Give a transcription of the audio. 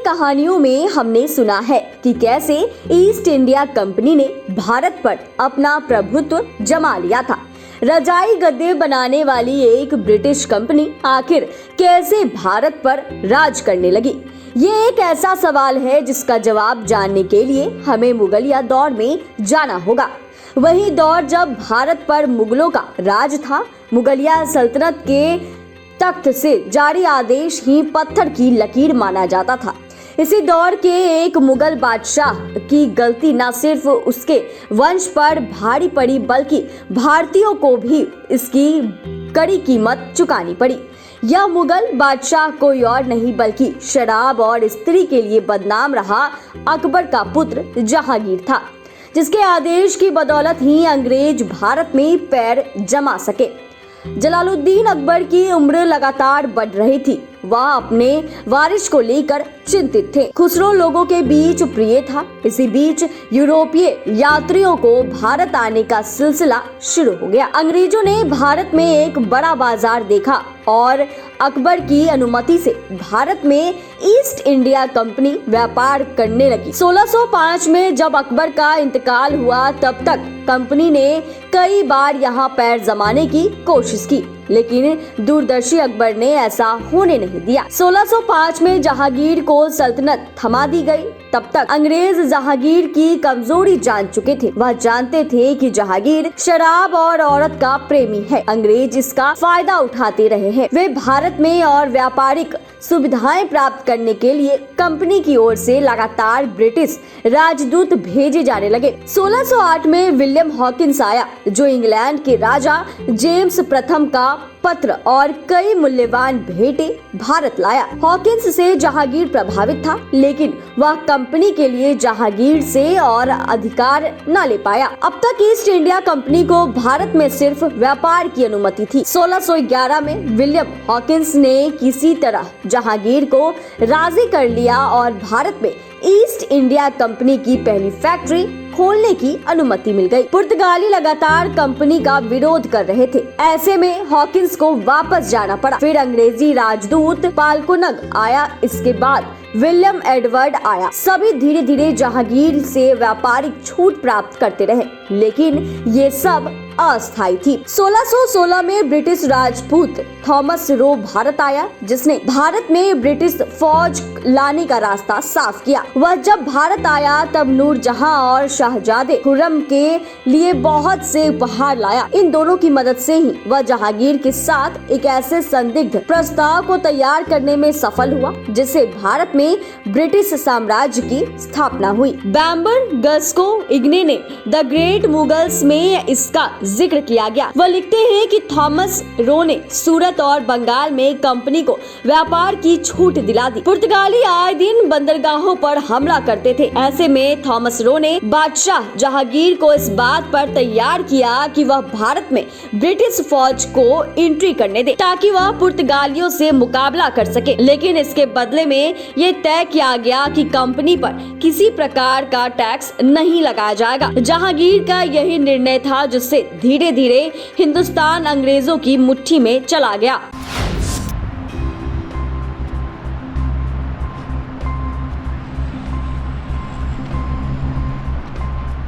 कहानियों में हमने सुना है कि कैसे ईस्ट इंडिया कंपनी ने भारत पर अपना प्रभुत्व जमा लिया था। रजाई गद्दे बनाने वाली एक ब्रिटिश कंपनी आखिर कैसे भारत पर राज करने लगी? ये एक ऐसा सवाल है जिसका जवाब जानने के लिए हमें मुगलिया दौर में जाना होगा। वही दौर जब भारत पर मुगलों का राज था। मुगलिया सल्तनत के तख्त से जारी आदेश ही पत्थर की लकीर माना जाता था। इसी दौर के एक मुगल बादशाह की गलती न सिर्फ उसके वंश पर भारी पड़ी बल्कि भारतीयों को भी इसकी कड़ी कीमत चुकानी पड़ी। यह मुगल बादशाह कोई और नहीं बल्कि शराब और स्त्री के लिए बदनाम रहा अकबर का पुत्र जहांगीर था, जिसके आदेश की बदौलत ही अंग्रेज भारत में पैर जमा सके। जलालुद्दीन अकबर की उम्र लगातार बढ़ रही थी। वह अपने वारिस को लेकर चिंतित थे। खुसरो लोगों के बीच प्रिय था। इसी बीच यूरोपीय यात्रियों को भारत आने का सिलसिला शुरू हो गया। अंग्रेजों ने भारत में एक बड़ा बाजार देखा और अकबर की अनुमति से भारत में ईस्ट इंडिया कंपनी व्यापार करने लगी। 1605 में जब अकबर का इंतकाल हुआ तब तक कंपनी ने कई बार यहाँ पैर जमाने की कोशिश की, लेकिन दूरदर्शी अकबर ने ऐसा होने नहीं दिया। 1605 में जहांगीर को सल्तनत थमा दी गई। तब तक अंग्रेज जहांगीर की कमजोरी जान चुके थे। वह जानते थे कि जहांगीर शराब और औरत का प्रेमी है। अंग्रेज इसका फायदा उठाते रहे हैं। वे भारत में और व्यापारिक सुविधाएं प्राप्त करने के लिए कंपनी की ओर से लगातार ब्रिटिश राजदूत भेजे जाने लगे। 1608 में विलियम हॉकिंस आया, जो इंग्लैंड के राजा जेम्स प्रथम का पत्र और कई मूल्यवान भेंटें भारत लाया। हॉकिंस से जहांगीर प्रभावित था, लेकिन वह कंपनी के लिए जहांगीर से और अधिकार न ले पाया। अब तक ईस्ट इंडिया कंपनी को भारत में सिर्फ व्यापार की अनुमति थी। 1611 में विलियम हॉकिंस ने किसी तरह जहांगीर को राजी कर लिया और भारत में ईस्ट इंडिया कंपनी की पहली फैक्ट्री खोलने की अनुमति मिल गई। पुर्तगाली लगातार कंपनी का विरोध कर रहे थे। ऐसे में हॉकिंस को वापस जाना पड़ा। फिर अंग्रेजी राजदूत पाल्कोनग आया। इसके बाद विलियम एडवर्ड आया। सभी धीरे धीरे जहांगीर से व्यापारिक छूट प्राप्त करते रहे, लेकिन ये सब अस्थायी थी। 1616 में British Rajput Thomas Roe Bharat आया, जिसने भारत में ब्रिटिश फौज लाने का रास्ता साफ किया। वह जब भारत आया तब नूरजहां और शहजादे खुर्रम के लिए बहुत से उपहार लाया। इन दोनों की मदद से ही वह जहांगीर के साथ एक ऐसे संदिग्ध प्रस्ताव को तैयार करने में सफल हुआ जिससे भारत में ब्रिटिश साम्राज्य की स्थापना हुई। बैम्बर गस्को इग्ने ने द ग्रेट मुगल्स में इसका जिक्र किया गया। वह लिखते हैं कि थॉमस रो ने सूरत और बंगाल में कंपनी को व्यापार की छूट दिला दी। पुर्तगाली आए दिन बंदरगाहों पर हमला करते थे। ऐसे में थॉमस रो ने बादशाह जहांगीर को इस बात पर तैयार किया कि वह भारत में ब्रिटिश फौज को एंट्री करने दे, ताकि वह पुर्तगालियों से मुकाबला कर सके। लेकिन इसके बदले में ये तय किया गया कि कंपनी पर किसी प्रकार का टैक्स नहीं लगाया जाएगा। जहांगीर का यही निर्णय था जिससे धीरे धीरे हिंदुस्तान अंग्रेजों की मुट्ठी में चला गया।